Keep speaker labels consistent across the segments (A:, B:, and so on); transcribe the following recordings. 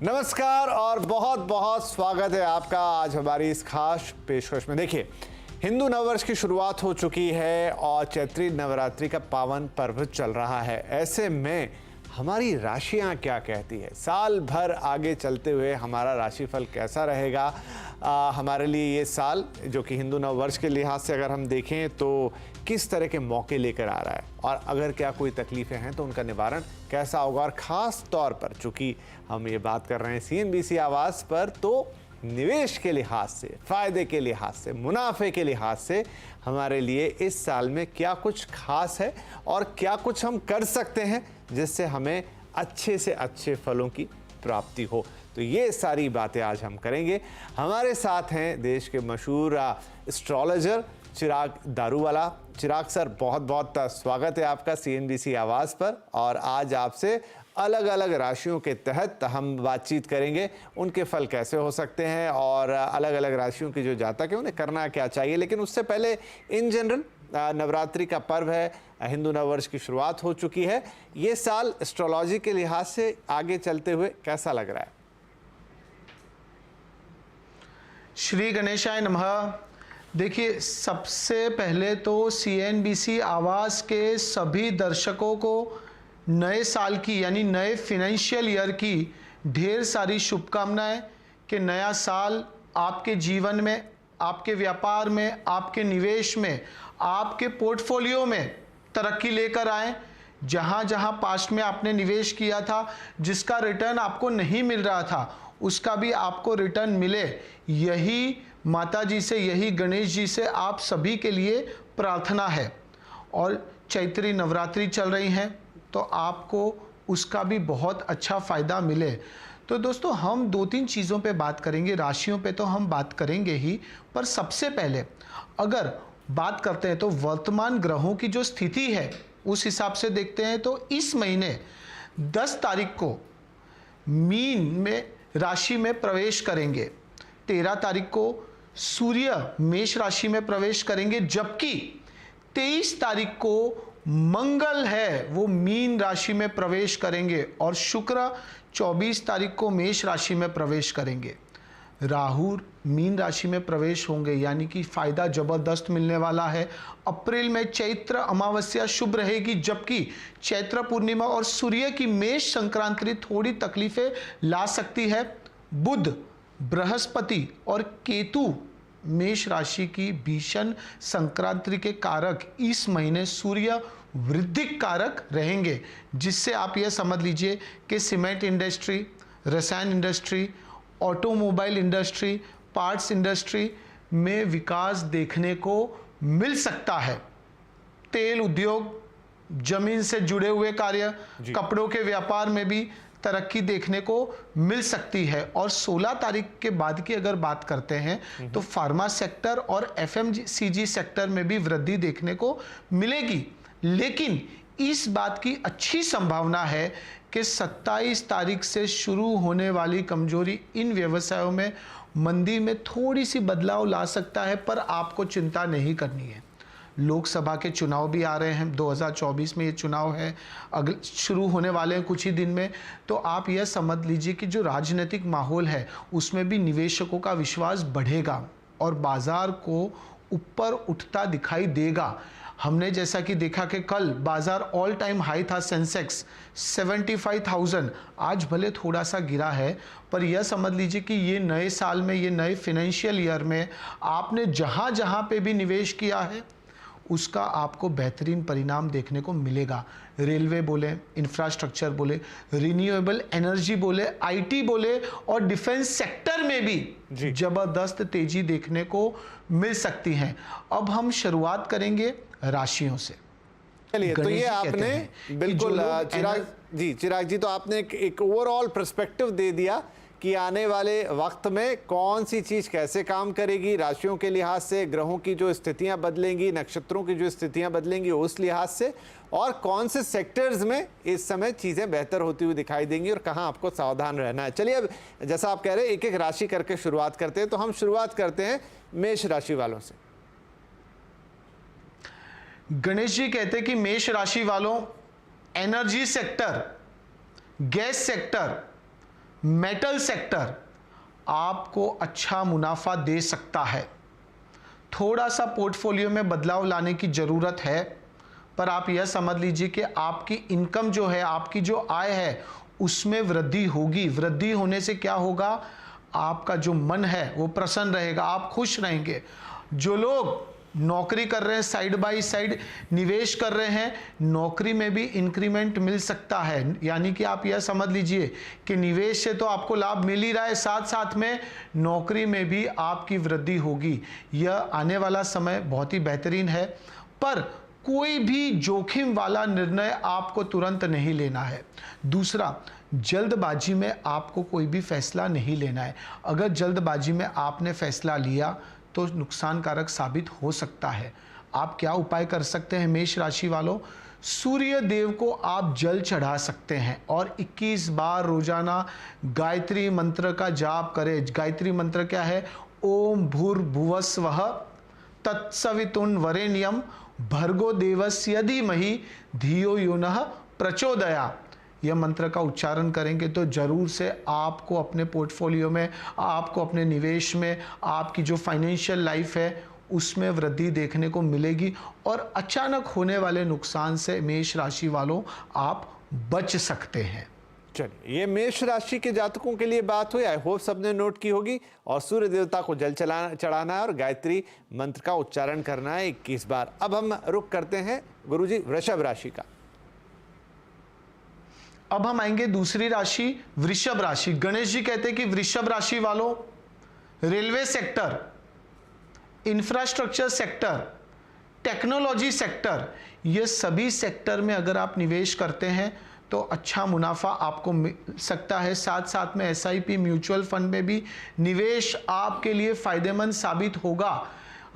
A: नमस्कार और बहुत बहुत स्वागत है आपका आज हमारी इस खास पेशकश में। देखिए, हिंदू नववर्ष की शुरुआत हो चुकी है और चैत्री नवरात्रि का पावन पर्व चल रहा है। ऐसे में हमारी राशियां क्या कहती है, साल भर आगे चलते हुए हमारा राशिफल कैसा रहेगा, हमारे लिए ये साल जो कि हिंदू नववर्ष के लिहाज से अगर हम देखें तो किस तरह के मौके लेकर आ रहा है, और अगर क्या कोई तकलीफ़ें हैं तो उनका निवारण कैसा होगा। और ख़ास तौर पर चूँकि हम ये बात कर रहे हैं CNBC आवाज़ पर, तो निवेश के लिहाज से, फ़ायदे के लिहाज से, मुनाफे के लिहाज से हमारे लिए इस साल में क्या कुछ खास है और क्या कुछ हम कर सकते हैं जिससे हमें अच्छे से अच्छे फलों की प्राप्ति हो। तो ये सारी बातें आज हम करेंगे। हमारे साथ हैं देश के मशहूर एस्ट्रोलॉजर चिराग दारूवाला। चिराग सर, बहुत बहुत स्वागत है आपका CNBC आवाज़ पर। और आज आपसे अलग अलग राशियों के तहत हम बातचीत करेंगे, उनके फल कैसे हो सकते हैं और अलग अलग राशियों की जो जातक है उन्हें करना क्या चाहिए। लेकिन उससे पहले इन जनरल नवरात्रि का पर्व है, हिंदू नववर्ष की शुरुआत हो चुकी है। ये साल एस्ट्रोलॉजी के लिहाज से आगे चलते हुए कैसा लग रहा है?
B: श्री गणेशाय नमः। देखिए, सबसे पहले तो CNBC आवाज़ के सभी दर्शकों को नए साल की यानी नए फिनेंशियल ईयर की ढेर सारी शुभकामनाएं कि नया साल आपके जीवन में, आपके व्यापार में, आपके निवेश में, आपके पोर्टफोलियो में तरक्की लेकर आए। जहां जहां पास्ट में आपने निवेश किया था, जिसका रिटर्न आपको नहीं मिल रहा था, उसका भी आपको रिटर्न मिले, यही माता जी से, यही गणेश जी से आप सभी के लिए प्रार्थना है। और चैत्री नवरात्रि चल रही हैं तो आपको उसका भी बहुत अच्छा फ़ायदा मिले। तो दोस्तों, हम दो तीन चीज़ों पे बात करेंगे। राशियों पे तो हम बात करेंगे ही, पर सबसे पहले अगर बात करते हैं तो वर्तमान ग्रहों की जो स्थिति है उस हिसाब से देखते हैं। तो इस महीने 10 तारीख को मीन में राशि में प्रवेश करेंगे, 13 तारीख को सूर्य मेष राशि में प्रवेश करेंगे, जबकि 23 तारीख को मंगल है वो मीन राशि में प्रवेश करेंगे और शुक्र 24 तारीख को मेष राशि में प्रवेश करेंगे। राहु मीन राशि में प्रवेश होंगे, यानी कि फायदा जबरदस्त मिलने वाला है। अप्रैल में चैत्र अमावस्या शुभ रहेगी, जबकि चैत्र पूर्णिमा और सूर्य की मेष संक्रांति थोड़ी तकलीफें ला सकती है। बुध, बृहस्पति और केतु मेष राशि की भीषण संक्रांति के कारक इस महीने सूर्य वृद्धिक कारक रहेंगे, जिससे आप यह समझ लीजिए कि सीमेंट इंडस्ट्री, रसायन industry, automobile industry, parts industry में विकास देखने को मिल सकता है। तेल उद्योग, जमीन से जुड़े हुए कार्य, कपड़ों के व्यापार में भी तरक्की देखने को मिल सकती है। और 16 तारीख के बाद की अगर बात करते हैं तो फार्मा सेक्टर और FMCG सेक्टर में भी वृद्धि देखने को मिलेगी। लेकिन इस बात की अच्छी संभावना है कि 27 तारीख से शुरू होने वाली कमजोरी इन व्यवसायों में मंदी में थोड़ी सी बदलाव ला सकता है, पर आपको चिंता नहीं करनी है। लोकसभा के चुनाव भी आ रहे हैं, 2024 में ये चुनाव है, अगले शुरू होने वाले हैं कुछ ही दिन में। तो आप यह समझ लीजिए कि जो राजनीतिक माहौल है उसमें भी निवेशकों का विश्वास बढ़ेगा और बाजार को ऊपर उठता दिखाई देगा। हमने जैसा कि देखा कि कल बाजार ऑल टाइम हाई था, सेंसेक्स 75,000, आज भले थोड़ा सा गिरा है, पर यह समझ लीजिए कि ये नए साल में, ये नए फिनेंशियल ईयर में आपने जहाँ जहाँ पे भी निवेश किया है उसका आपको बेहतरीन परिणाम देखने को मिलेगा। रेलवे बोले, इंफ्रास्ट्रक्चर बोले, रिन्यूएबल एनर्जी बोले, IT बोले और डिफेंस सेक्टर में भी जबरदस्त तेजी देखने को मिल सकती है। अब हम शुरुआत करेंगे राशियों से।
A: चलिए, तो ये आपने बिल्कुल चिराग जी, तो आपने एक ओवरऑल पर्सपेक्टिव दे दिया कि आने वाले वक्त में कौन सी चीज़ कैसे काम करेगी, राशियों के लिहाज से, ग्रहों की जो स्थितियां बदलेंगी, नक्षत्रों की जो स्थितियां बदलेंगी उस लिहाज से, और कौन से सेक्टर्स में इस समय चीज़ें बेहतर होती हुई दिखाई देंगी और कहां आपको सावधान रहना है। चलिए, अब जैसा आप कह रहे हैं एक एक राशि करके शुरुआत करते हैं, तो हम शुरुआत करते हैं मेष राशि वालों से।
B: गणेश जी कहते हैं कि मेष राशि वालों, energy sector, gas sector, metal sector आपको अच्छा मुनाफा दे सकता है। थोड़ा सा पोर्टफोलियो में बदलाव लाने की ज़रूरत है, पर आप यह समझ लीजिए कि आपकी इनकम जो है, आपकी जो आय है, उसमें वृद्धि होगी। वृद्धि होने से क्या होगा, आपका जो मन है वो प्रसन्न रहेगा, आप खुश रहेंगे। जो लोग नौकरी कर रहे हैं, साइड बाय साइड निवेश कर रहे हैं, नौकरी में भी इंक्रीमेंट मिल सकता है। यानी कि आप यह समझ लीजिए कि निवेश से तो आपको लाभ मिल ही रहा है, साथ साथ में नौकरी में भी आपकी वृद्धि होगी। यह आने वाला समय बहुत ही बेहतरीन है, पर कोई भी जोखिम वाला निर्णय आपको तुरंत नहीं लेना है। दूसरा, जल्दबाजी में आपको कोई भी फैसला नहीं लेना है। अगर जल्दबाजी में आपने फैसला लिया तो नुकसानकारक साबित हो सकता है। आप क्या उपाय कर सकते हैं मेष राशि वालों? सूर्य देव को आप जल चढ़ा सकते हैं और 21 बार रोजाना गायत्री मंत्र का जाप करें। गायत्री मंत्र क्या है? ओम भूर्भुवस्वः तत्सवितुर्वरेण्यं भर्गो देवस्य धीमहि धियो यो नः प्रचोदयात्। यह मंत्र का उच्चारण करेंगे तो जरूर से आपको अपने पोर्टफोलियो में, आपको अपने निवेश में, आपकी जो फाइनेंशियल लाइफ है उसमें वृद्धि देखने को मिलेगी और अचानक होने वाले नुकसान से मेष राशि वालों आप बच सकते हैं।
A: चलिए, ये मेष राशि के जातकों के लिए बात हुई। आई होप सबने नोट की होगी। और सूर्य देवता को जल चढ़ाना है और गायत्री मंत्र का उच्चारण करना है 21 बार। अब हम रुक करते हैं गुरुजी वृषभ राशि का।
B: अब हम आएंगे दूसरी राशि वृषभ राशि। गणेश जी कहते हैं कि वृषभ राशि वालों, railway sector, infrastructure sector, technology sector, ये सभी सेक्टर में अगर आप निवेश करते हैं तो अच्छा मुनाफा आपको मिल सकता है। साथ साथ में एसआईपी म्यूचुअल फंड में भी निवेश आपके लिए फायदेमंद साबित होगा।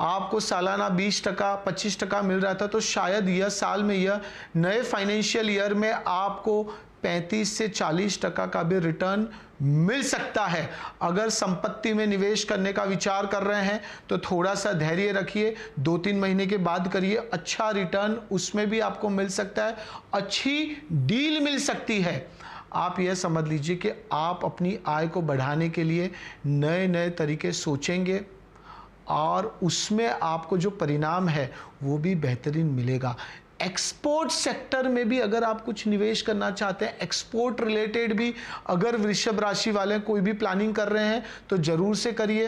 B: आपको सालाना 20% 25% मिल रहा था, तो शायद यह साल में, यह नए फाइनेंशियल ईयर में आपको 35 से 40% का भी रिटर्न मिल सकता है। अगर संपत्ति में निवेश करने का विचार कर रहे हैं तो थोड़ा सा धैर्य रखिए, 2-3 महीने के बाद करिए, अच्छा रिटर्न उसमें भी आपको मिल सकता है, अच्छी डील मिल सकती है। आप यह समझ लीजिए कि आप अपनी आय को बढ़ाने के लिए नए नए तरीके सोचेंगे और उसमें आपको जो परिणाम है वो भी बेहतरीन मिलेगा। एक्सपोर्ट सेक्टर में भी अगर आप कुछ निवेश करना चाहते हैं, एक्सपोर्ट रिलेटेड भी अगर वृषभ राशि वाले कोई भी प्लानिंग कर रहे हैं तो जरूर से करिए।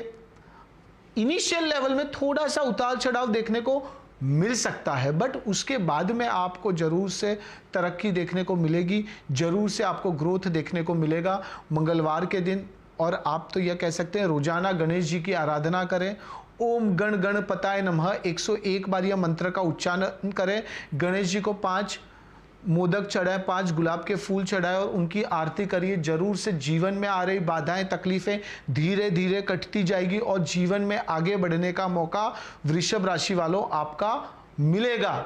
B: इनिशियल लेवल में थोड़ा सा उतार चढ़ाव देखने को मिल सकता है, बट उसके बाद में आपको जरूर से तरक्की देखने को मिलेगी, जरूर से आपको ग्रोथ देखने को मिलेगा। मंगलवार के दिन, और आप तो यह कह सकते हैं रोजाना गणेश जी की आराधना करें। ओम गण गणपताय नमः 101 बार यह मंत्र का उच्चारण करें। गणेश जी को 5 मोदक चढ़ाए, 5 गुलाब के फूल चढ़ाए और उनकी आरती करिए। जरूर से जीवन में आ रही बाधाएं, तकलीफें धीरे धीरे कटती जाएगी और जीवन में आगे बढ़ने का मौका वृषभ राशि वालों आपका मिलेगा।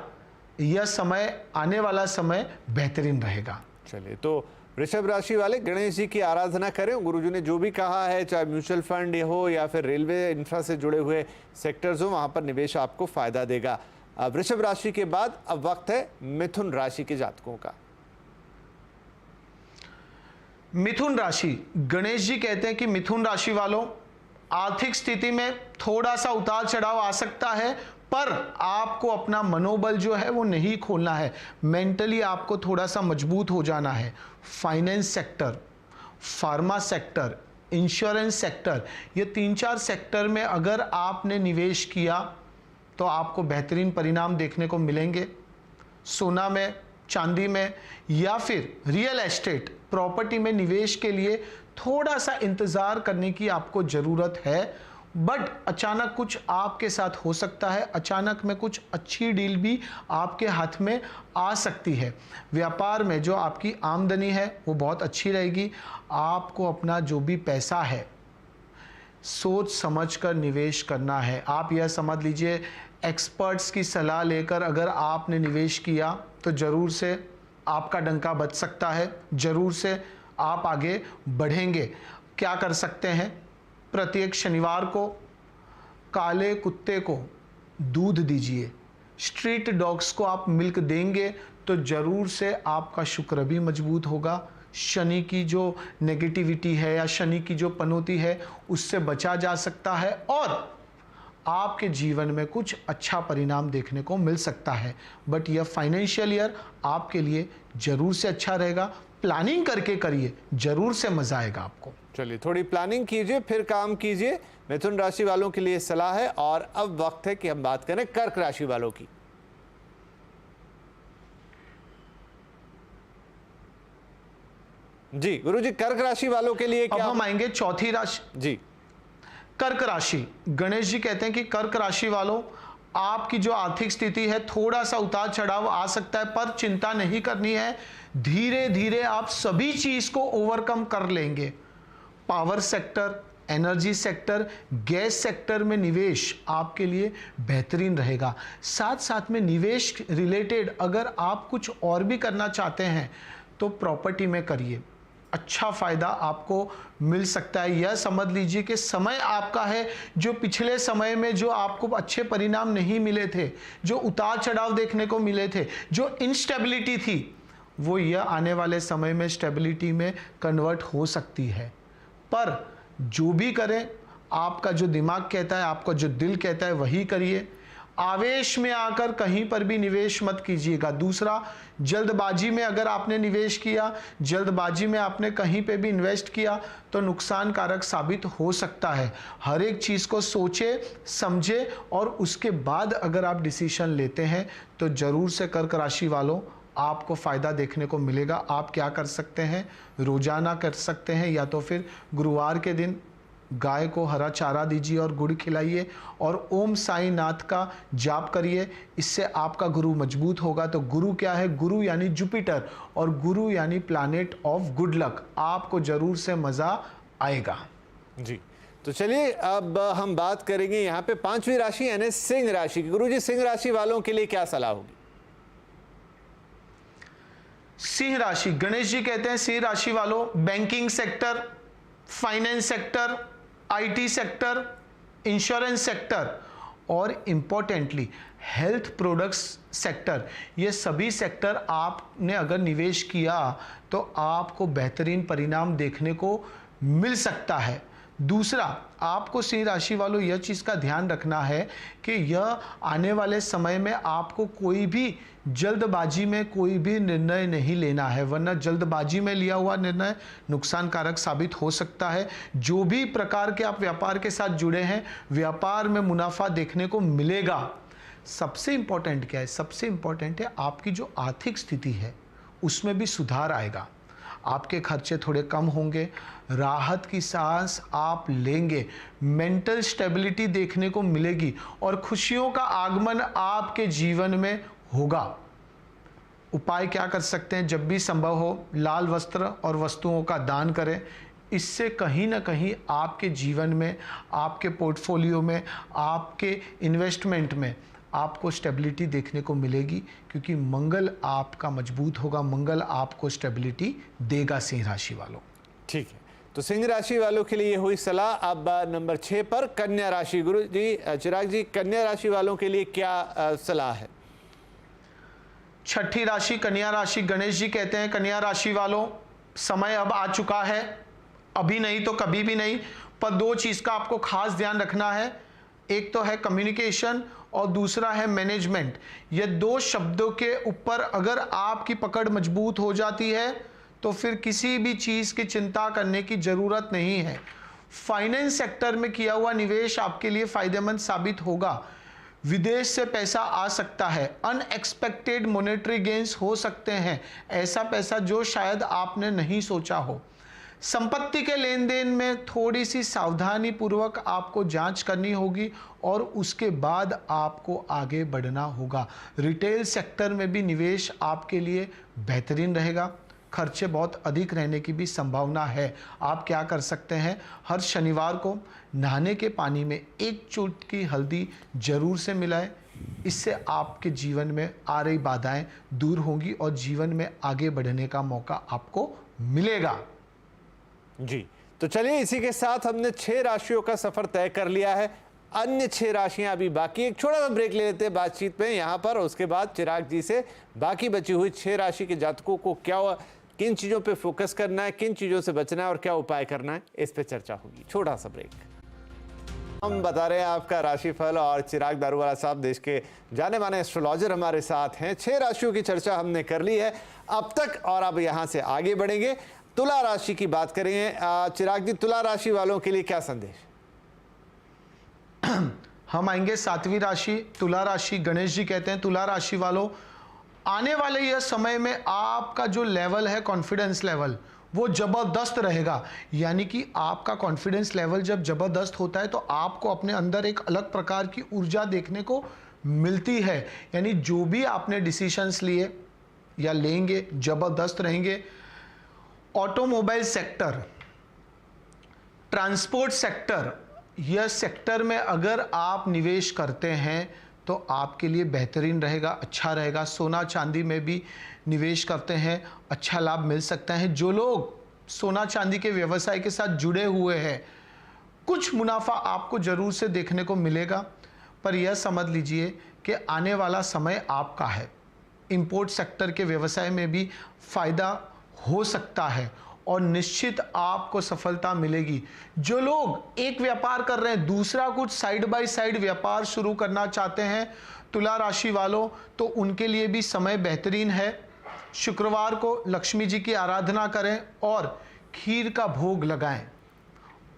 B: यह समय, आने वाला समय बेहतरीन रहेगा।
A: चलिए, तो वृषभ राशि वाले गणेश जी की आराधना करें। गुरुजी ने जो भी कहा है, चाहे म्यूचुअल फंड हो या फिर रेलवे इंफ्रा से जुड़े हुए सेक्टर्स हो, वहां पर निवेश आपको फायदा देगा। वृषभ राशि के बाद अब वक्त है मिथुन राशि के जातकों का।
B: मिथुन राशि, गणेश जी कहते हैं कि मिथुन राशि वालों, आर्थिक स्थिति में थोड़ा सा उतार चढ़ाव आ सकता है, पर आपको अपना मनोबल जो है वो नहीं खोलना है। मेंटली आपको थोड़ा सा मजबूत हो जाना है। Finance sector, pharma sector, insurance sector, ये 3-4 सेक्टर में अगर आपने निवेश किया तो आपको बेहतरीन परिणाम देखने को मिलेंगे। सोना में, चांदी में या फिर रियल एस्टेट, प्रॉपर्टी में निवेश के लिए थोड़ा सा इंतजार करने की आपको जरूरत है, बट अचानक कुछ आपके साथ हो सकता है। अचानक में कुछ अच्छी डील भी आपके हाथ में आ सकती है। व्यापार में जो आपकी आमदनी है वो बहुत अच्छी रहेगी। आपको अपना जो भी पैसा है सोच समझ कर निवेश करना है। आप यह समझ लीजिए, एक्सपर्ट्स की सलाह लेकर अगर आपने निवेश किया तो जरूर से आपका डंका बच सकता है, जरूर से आप आगे बढ़ेंगे। क्या कर सकते हैं? प्रत्येक शनिवार को काले कुत्ते को दूध दीजिए। स्ट्रीट डॉग्स को आप मिल्क देंगे तो जरूर से आपका शुक्र भी मजबूत होगा, शनि की जो नेगेटिविटी है या शनि की जो पनौती है उससे बचा जा सकता है और आपके जीवन में कुछ अच्छा परिणाम देखने को मिल सकता है। बट यह फाइनेंशियल ईयर आपके लिए जरूर से अच्छा रहेगा। प्लानिंग करके करिए, जरूर से मजा आएगा आपको।
A: चलिए, थोड़ी प्लानिंग कीजिए फिर काम कीजिए। मिथुन राशि वालों के लिए सलाह है। और अब वक्त है कि हम बात करें कर्क राशि वालों की। जी गुरुजी, कर्क राशि वालों के लिए क्या?
B: अब हम आएंगे चौथी राशि।
A: जी,
B: कर्क राशि। गणेश जी कहते हैं कि कर्क राशि वालों, आपकी जो आर्थिक स्थिति है थोड़ा सा उतार चढ़ाव आ सकता है, पर चिंता नहीं करनी है। धीरे धीरे आप सभी चीज को ओवरकम कर लेंगे। Power sector, energy sector, gas sector में निवेश आपके लिए बेहतरीन रहेगा। साथ साथ में निवेश रिलेटेड अगर आप कुछ और भी करना चाहते हैं तो प्रॉपर्टी में करिए, अच्छा फायदा आपको मिल सकता है। यह समझ लीजिए कि समय आपका है। जो पिछले समय में जो आपको अच्छे परिणाम नहीं मिले थे, जो उतार चढ़ाव देखने को मिले थे, जो इनस्टेबिलिटी थी, वो यह आने वाले समय में स्टेबिलिटी में कन्वर्ट हो सकती है। पर जो भी करें, आपका जो दिमाग कहता है, आपका जो दिल कहता है वही करिए। आवेश में आकर कहीं पर भी निवेश मत कीजिएगा। दूसरा, जल्दबाजी में अगर आपने निवेश किया, जल्दबाजी में आपने कहीं पे भी इन्वेस्ट किया तो नुकसानकारक साबित हो सकता है। हर एक चीज़ को सोचे समझे और उसके बाद अगर आप डिसीजन लेते हैं तो जरूर से कर्क राशि वालों आपको फ़ायदा देखने को मिलेगा। आप क्या कर सकते हैं, रोजाना कर सकते हैं, या तो फिर गुरुवार के दिन गाय को हरा चारा दीजिए और गुड़ खिलाइए और ओम साई नाथ का जाप करिए। इससे आपका गुरु मजबूत होगा। तो गुरु क्या है? गुरु यानी जुपिटर और गुरु यानी प्लैनेट ऑफ गुड लक। आपको जरूर से मजा आएगा।
A: जी, तो चलिए अब हम बात करेंगे यहाँ पे पांचवी राशि यानी सिंह राशि की। गुरुजी, सिंह राशि वालों के लिए क्या सलाह होगी?
B: सिंह राशि। गणेश जी कहते हैं सिंह राशि वालों, banking sector, finance sector, IT sector, insurance sector और इंपॉर्टेंटली हेल्थ प्रोडक्ट्स सेक्टर, ये सभी सेक्टर आपने अगर निवेश किया तो आपको बेहतरीन परिणाम देखने को मिल सकता है। दूसरा, आपको सिंह राशि वालों यह चीज़ का ध्यान रखना है कि यह आने वाले समय में आपको कोई भी जल्दबाजी में कोई भी निर्णय नहीं लेना है, वरना जल्दबाजी में लिया हुआ निर्णय नुकसानकारक साबित हो सकता है। जो भी प्रकार के आप व्यापार के साथ जुड़े हैं, व्यापार में मुनाफा देखने को मिलेगा। सबसे इंपॉर्टेंट क्या है? सबसे इंपॉर्टेंट है आपकी जो आर्थिक स्थिति है उसमें भी सुधार आएगा। आपके खर्चे थोड़े कम होंगे, राहत की सांस आप लेंगे, मेंटल स्टेबिलिटी देखने को मिलेगी और खुशियों का आगमन आपके जीवन में होगा। उपाय क्या कर सकते हैं? जब भी संभव हो लाल वस्त्र और वस्तुओं का दान करें। इससे कहीं ना कहीं आपके जीवन में, आपके पोर्टफोलियो में, आपके इन्वेस्टमेंट में आपको स्टेबिलिटी देखने को मिलेगी, क्योंकि मंगल आपका मजबूत होगा, मंगल आपको स्टेबिलिटी देगा सिंह राशि वालों।
A: ठीक है, तो सिंह राशि वालों के लिए ये हुई सलाह। अब नंबर 6 पर कन्या राशि। गुरु जी, चिराग जी, कन्या राशि वालों के लिए क्या सलाह है?
B: छठी राशि कन्या राशि। गणेश जी कहते हैं कन्या राशि वालों, समय अब आ चुका है, अभी नहीं तो कभी भी नहीं। पर दो चीज़ का आपको खास ध्यान रखना है। एक तो है कम्युनिकेशन और दूसरा है मैनेजमेंट। ये दो शब्दों के ऊपर अगर आपकी पकड़ मजबूत हो जाती है तो फिर किसी भी चीज़ की चिंता करने की ज़रूरत नहीं है। फाइनेंस सेक्टर में किया हुआ निवेश आपके लिए फ़ायदेमंद साबित होगा। विदेश से पैसा आ सकता है, अनएक्सपेक्टेड मॉनेटरी गेन्स हो सकते हैं, ऐसा पैसा जो शायद आपने नहीं सोचा हो। संपत्ति के लेन देन में थोड़ी सी सावधानी पूर्वक आपको जांच करनी होगी और उसके बाद आपको आगे बढ़ना होगा। रिटेल सेक्टर में भी निवेश आपके लिए बेहतरीन रहेगा। खर्चे बहुत अधिक रहने की भी संभावना है। आप क्या कर सकते हैं? हर शनिवार को नहाने के पानी में एक चुटकी हल्दी जरूर से मिलाएं। इससे आपके जीवन में आ रही बाधाएं दूर होंगी और जीवन में आगे बढ़ने का मौका आपको मिलेगा।
A: जी, तो चलिए इसी के साथ हमने 6 राशियों का सफर तय कर लिया है। अन्य 6 राशियां अभी बाकी। एक छोटा सा ब्रेक ले लेते हैं बातचीत में यहाँ पर, उसके बाद चिराग जी से बाकी बची हुई 6 राशि के जातकों को किन चीज़ों पे फोकस करना है, किन चीज़ों से बचना है और क्या उपाय करना है, इस पे चर्चा होगी। छोटा सा ब्रेक। हम बता रहे हैं आपका राशिफल और चिराग दारूवाला साहब देश के जाने माने एस्ट्रोलॉजर हमारे साथ हैं। 6 राशियों की चर्चा हमने कर ली है अब तक और अब यहां से आगे बढ़ेंगे, तुला राशि की बात करेंगे। चिराग जी, तुला राशि वालों के लिए क्या संदेश?
B: हम आएंगे 7वीं राशि तुला राशि। गणेश जी कहते हैं तुला राशि वालों, आने वाले यह समय में आपका जो लेवल है, कॉन्फिडेंस लेवल, वो जबरदस्त रहेगा। यानी कि आपका कॉन्फिडेंस लेवल जब जबरदस्त होता है तो आपको अपने अंदर एक अलग प्रकार की ऊर्जा देखने को मिलती है। यानी जो भी आपने डिसीजंस लिए या लेंगे जबरदस्त रहेंगे। ऑटोमोबाइल सेक्टर, ट्रांसपोर्ट सेक्टर, यह सेक्टर में अगर आप निवेश करते हैं तो आपके लिए बेहतरीन रहेगा, अच्छा रहेगा। सोना चांदी में भी निवेश करते हैं, अच्छा लाभ मिल सकता है। जो लोग सोना चांदी के व्यवसाय के साथ जुड़े हुए हैं, कुछ मुनाफा आपको जरूर से देखने को मिलेगा, पर यह समझ लीजिए कि आने वाला समय आपका है। इंपोर्ट सेक्टर के व्यवसाय में भी फायदा हो सकता है और निश्चित आपको सफलता मिलेगी। जो लोग एक व्यापार कर रहे हैं, दूसरा कुछ साइड बाय साइड व्यापार शुरू करना चाहते हैं तुला राशि वालों, तो उनके लिए भी समय बेहतरीन है। शुक्रवार को लक्ष्मी जी की आराधना करें और खीर का भोग लगाएं।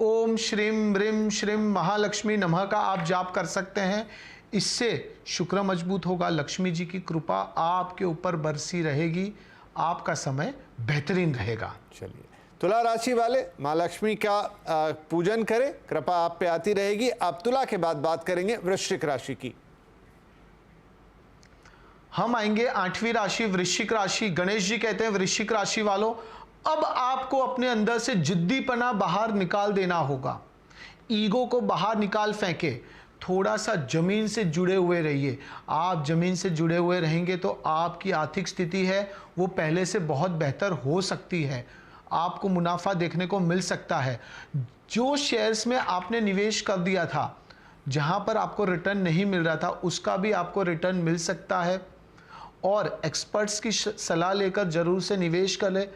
B: ओम श्रीम ह्रीम श्रीम महालक्ष्मी नमः का आप जाप कर सकते हैं। इससे शुक्र मजबूत होगा, लक्ष्मी जी की कृपा आपके ऊपर बरसी रहेगी, आपका समय बेहतरीन रहेगा।
A: चलिए, तुला राशि वाले माँ लक्ष्मी का पूजन करें, कृपा आप पे आती रहेगी। अब तुला के बाद बात करेंगे वृश्चिक राशि की।
B: हम आएंगे 8वीं राशि वृश्चिक राशि। गणेश जी कहते हैं वृश्चिक राशि वालों, अब आपको अपने अंदर से जिद्दीपना बाहर निकाल देना होगा। ईगो को बाहर निकाल फेंके, थोड़ा सा जमीन से जुड़े हुए रहिए। आप जमीन से जुड़े हुए रहेंगे तो आपकी आर्थिक स्थिति है वो पहले से बहुत बेहतर हो सकती है। आपको मुनाफा देखने को मिल सकता है। जो शेयर्स में आपने निवेश कर दिया था, जहां पर आपको रिटर्न नहीं मिल रहा था, उसका भी आपको रिटर्न मिल सकता है। और एक्सपर्ट्स की सलाह लेकर जरूर से निवेश कर ले।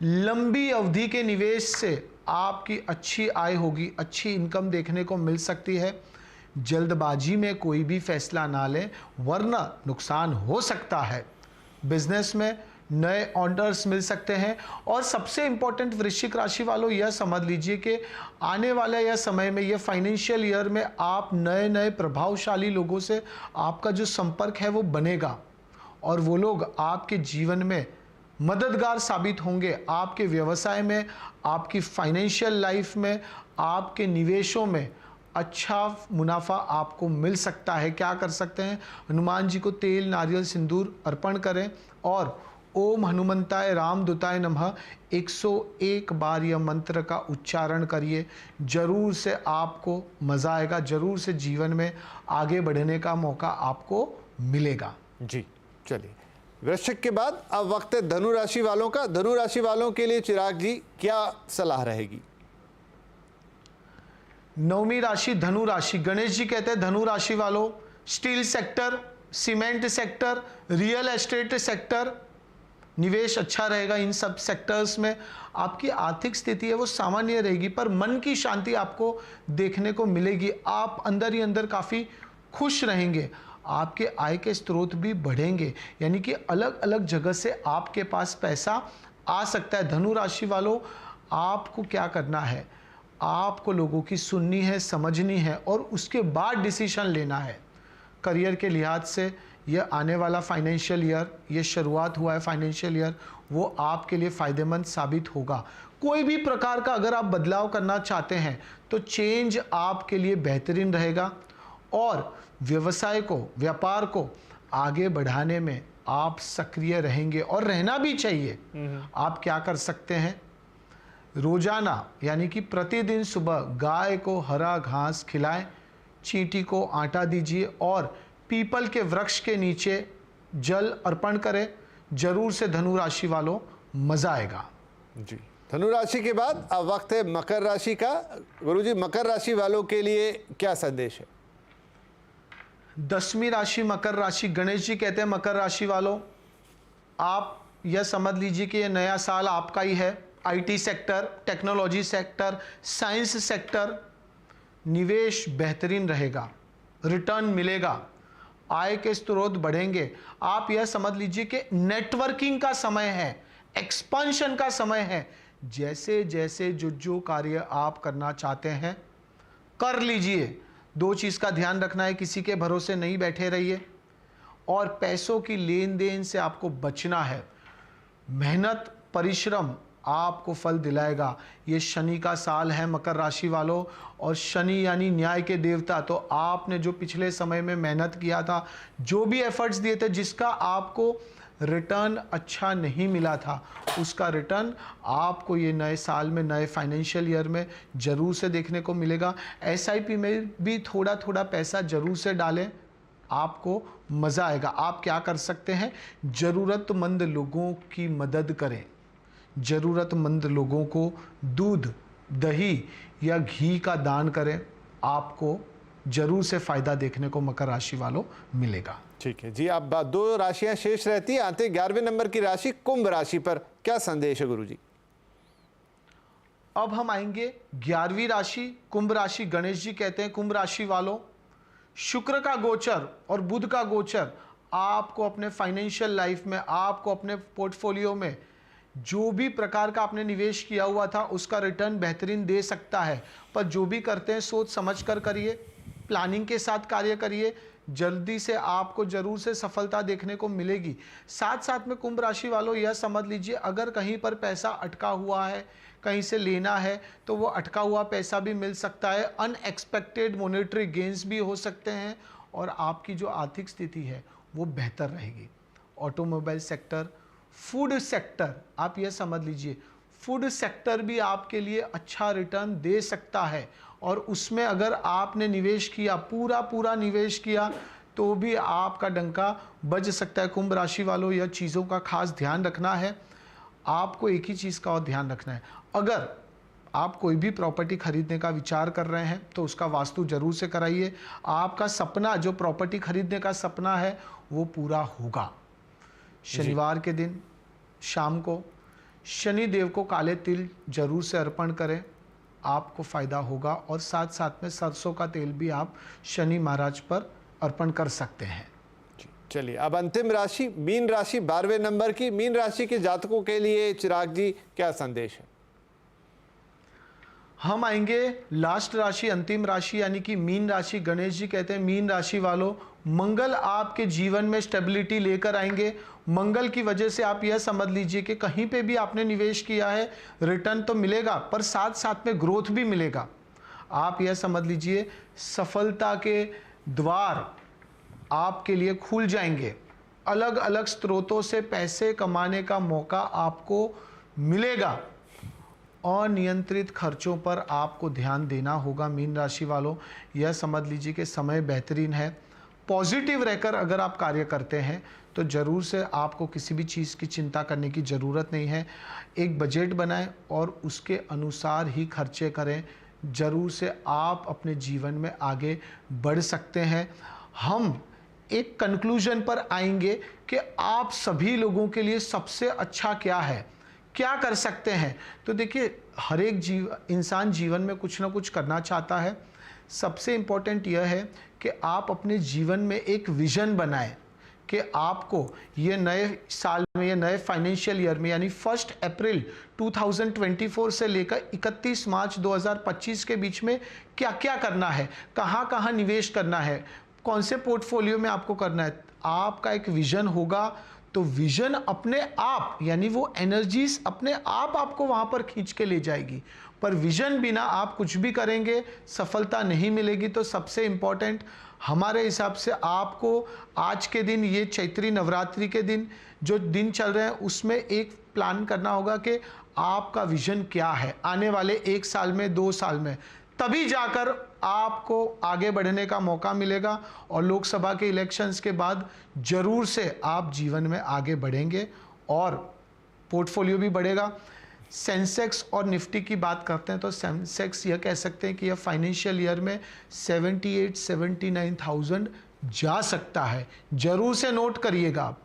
B: लंबी अवधि के निवेश से आपकी अच्छी आय होगी, अच्छी इनकम देखने को मिल सकती है। जल्दबाजी में कोई भी फैसला ना लें वरना नुकसान हो सकता है। बिजनेस में नए ऑर्डर्स मिल सकते हैं। और सबसे इंपॉर्टेंट वृश्चिक राशि वालों, यह समझ लीजिए कि आने वाले यह समय में, यह फाइनेंशियल ईयर में आप नए नए प्रभावशाली लोगों से आपका जो संपर्क है वो बनेगा और वो लोग आपके जीवन में मददगार साबित होंगे। आपके व्यवसाय में, आपकी फाइनेंशियल लाइफ में, आपके निवेशों में अच्छा मुनाफा आपको मिल सकता है। क्या कर सकते हैं? हनुमान जी को तेल, नारियल, सिंदूर अर्पण करें और ओम हनुमंताय रामदूताय नमः 101 बार यह मंत्र का उच्चारण करिए। जरूर से आपको मज़ा आएगा, जरूर से जीवन में आगे बढ़ने का मौका आपको मिलेगा।
A: जी, चलिए, वृश्चिक के बाद अब वक्त है धनु राशि वालों का। धनु राशि वालों के लिए चिराग जी क्या सलाह रहेगी?
B: 9वीं राशि धनु राशि। गणेश जी कहते हैं धनु राशि वालों, steel sector, cement sector, real estate sector, निवेश अच्छा रहेगा। इन सब सेक्टर्स में आपकी आर्थिक स्थिति है वो सामान्य रहेगी, पर मन की शांति आपको देखने को मिलेगी। आप अंदर ही अंदर काफ़ी खुश रहेंगे। आपके आय के स्रोत भी बढ़ेंगे, यानी कि अलग अलग जगह से आपके पास पैसा आ सकता है। धनु राशि वालों, आपको क्या करना है? आपको लोगों की सुननी है, समझनी है और उसके बाद डिसीजन लेना है। करियर के लिहाज से यह आने वाला फाइनेंशियल ईयर, ये शुरुआत हुआ है फाइनेंशियल ईयर, वो आपके लिए फ़ायदेमंद साबित होगा। कोई भी प्रकार का अगर आप बदलाव करना चाहते हैं तो चेंज आपके लिए बेहतरीन रहेगा और व्यवसाय को, व्यापार को आगे बढ़ाने में आप सक्रिय रहेंगे और रहना भी चाहिए। आप क्या कर सकते हैं? रोजाना यानी कि प्रतिदिन सुबह गाय को हरा घास खिलाएं, चींटी को आटा दीजिए और पीपल के वृक्ष के नीचे जल अर्पण करें। जरूर से धनु राशि वालों मजा आएगा।
A: जी, धनु राशि के बाद अब वक्त है मकर राशि का। गुरुजी, मकर राशि वालों के लिए क्या संदेश है?
B: 10वीं राशि मकर राशि। गणेश जी कहते हैं मकर राशि वालों, आप यह समझ लीजिए कि ये नया साल आपका ही है। IT sector, technology sector, science sector, निवेश बेहतरीन रहेगा, रिटर्न मिलेगा, आय के स्रोत बढ़ेंगे। आप यह समझ लीजिए कि नेटवर्किंग का समय है, एक्सपेंशन का समय है। जैसे जैसे जो कार्य आप करना चाहते हैं कर लीजिए। दो चीज का ध्यान रखना है, किसी के भरोसे नहीं बैठे रहिए और पैसों की लेन देन से आपको बचना है। मेहनत, परिश्रम आपको फल दिलाएगा। ये शनि का साल है मकर राशि वालों, और शनि यानी न्याय के देवता। तो आपने जो पिछले समय में मेहनत किया था, जो भी एफर्ट्स दिए थे, जिसका आपको रिटर्न अच्छा नहीं मिला था, उसका रिटर्न आपको ये नए साल में, नए फाइनेंशियल ईयर में जरूर से देखने को मिलेगा। एसआईपी में भी थोड़ा थोड़ा पैसा जरूर से डालें, आपको मज़ा आएगा। आप क्या कर सकते हैं, ज़रूरतमंद लोगों की मदद करें। ज़रूरतमंद लोगों को दूध, दही या घी का दान करें, आपको जरूर से फायदा देखने को मकर राशि वालों मिलेगा।
A: ठीक है जी। अब दो राशियां शेष रहती है, आते 11वें नंबर की राशि कुंभ राशि पर, क्या संदेश है गुरुजी?
B: अब हम आएंगे 11वीं राशि कुंभ राशि। गणेश जी कहते हैं कुंभ राशि वालों, शुक्र का गोचर और बुध का गोचर आपको अपने फाइनेंशियल लाइफ में, आपको अपने पोर्टफोलियो में जो भी प्रकार का आपने निवेश किया हुआ था उसका रिटर्न बेहतरीन दे सकता है। पर जो भी करते हैं सोच समझ कर करिए, प्लानिंग के साथ कार्य करिए, जल्दी से आपको जरूर से सफलता देखने को मिलेगी। साथ साथ में कुंभ राशि वालों यह समझ लीजिए, अगर कहीं पर पैसा अटका हुआ है, कहीं से लेना है, तो वो अटका हुआ पैसा भी मिल सकता है। अनएक्सपेक्टेड मॉनेटरी गेन्स भी हो सकते हैं और आपकी जो आर्थिक स्थिति है वो बेहतर रहेगी। ऑटोमोबाइल सेक्टर, फूड सेक्टर, आप यह समझ लीजिए फूड सेक्टर भी आपके लिए अच्छा रिटर्न दे सकता है। और उसमें अगर आपने निवेश किया, पूरा निवेश किया, तो भी आपका डंका बज सकता है। कुंभ राशि वालों यह चीज़ों का खास ध्यान रखना है। आपको एक ही चीज़ का और ध्यान रखना है, अगर आप कोई भी प्रॉपर्टी खरीदने का विचार कर रहे हैं तो उसका वास्तु जरूर से कराइए। आपका सपना, जो प्रॉपर्टी खरीदने का सपना है, वो पूरा होगा। शनिवार के दिन शाम को शनि देव को काले तिल जरूर से अर्पण करें, आपको फायदा होगा। और साथ साथ में सरसों का तेल भी आप शनि महाराज पर अर्पण कर सकते हैं।
A: चलिए, अब अंतिम राशि मीन राशि, 12वें नंबर की मीन राशि के जातकों के लिए चिराग जी क्या संदेश है?
B: हम आएंगे लास्ट राशि, अंतिम राशि यानी कि मीन राशि। गणेश जी कहते हैं मीन राशि वालों, मंगल आपके जीवन में स्टेबिलिटी लेकर आएंगे। मंगल की वजह से आप यह समझ लीजिए कि कहीं पे भी आपने निवेश किया है, रिटर्न तो मिलेगा, पर साथ साथ में ग्रोथ भी मिलेगा। आप यह समझ लीजिए सफलता के द्वार आपके लिए खुल जाएंगे। अलग अलग स्रोतों से पैसे कमाने का मौका आपको मिलेगा। अनियंत्रित खर्चों पर आपको ध्यान देना होगा। मीन राशि वालों यह समझ लीजिए कि समय बेहतरीन है। पॉजिटिव रहकर अगर आप कार्य करते हैं तो ज़रूर से आपको किसी भी चीज़ की चिंता करने की ज़रूरत नहीं है। एक बजट बनाएं और उसके अनुसार ही खर्चे करें, ज़रूर से आप अपने जीवन में आगे बढ़ सकते हैं। हम एक कंक्लूजन पर आएंगे कि आप सभी लोगों के लिए सबसे अच्छा क्या है, क्या कर सकते हैं। तो देखिए, हर एक इंसान जीवन में कुछ ना कुछ करना चाहता है। सबसे इम्पोर्टेंट यह है कि आप अपने जीवन में एक विजन बनाएं कि आपको ये नए साल में, ये नए फाइनेंशियल ईयर में, यानी 1 अप्रैल 2024 से लेकर 31 मार्च 2025 के बीच में क्या क्या करना है, कहाँ कहाँ निवेश करना है, कौन से पोर्टफोलियो में आपको करना है। आपका एक विजन होगा तो विजन अपने आप, यानी वो एनर्जीज अपने आप आपको वहां पर खींच के ले जाएगी। पर विजन बिना आप कुछ भी करेंगे, सफलता नहीं मिलेगी। तो सबसे इंपॉर्टेंट हमारे हिसाब से आपको आज के दिन, ये चैत्री नवरात्रि के दिन जो दिन चल रहे हैं, उसमें एक प्लान करना होगा कि आपका विजन क्या है आने वाले 1 साल में, 2 साल में। तभी जाकर आपको आगे बढ़ने का मौका मिलेगा और लोकसभा के इलेक्शंस के बाद जरूर से आप जीवन में आगे बढ़ेंगे और पोर्टफोलियो भी बढ़ेगा। सेंसेक्स और निफ्टी की बात करते हैं तो सेंसेक्स यह कह सकते हैं कि यह फाइनेंशियल ईयर में 78-79,000 जा सकता है। जरूर से नोट करिएगा आप।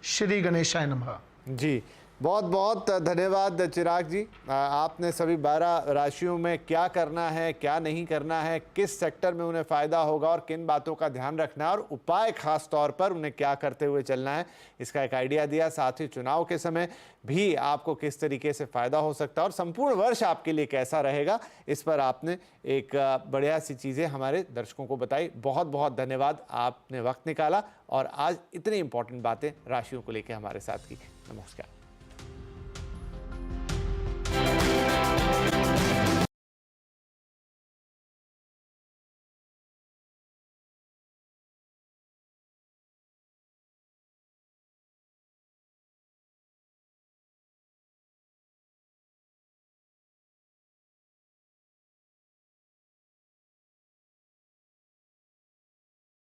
B: श्री गणेशाय नमः।
A: जी, बहुत बहुत धन्यवाद चिराग जी। आपने सभी 12 राशियों में क्या करना है, क्या नहीं करना है, किस सेक्टर में उन्हें फ़ायदा होगा और किन बातों का ध्यान रखना है और उपाय खास तौर पर उन्हें क्या करते हुए चलना है, इसका एक आइडिया दिया। साथ ही चुनाव के समय भी आपको किस तरीके से फ़ायदा हो सकता है और संपूर्ण वर्ष आपके लिए कैसा रहेगा, इस पर आपने एक बढ़िया सी चीज़ें हमारे दर्शकों को बताई। बहुत बहुत धन्यवाद, आपने वक्त निकाला और आज इतनी इंपॉर्टेंट बातें राशियों को लेकर हमारे साथ की। नमस्कार।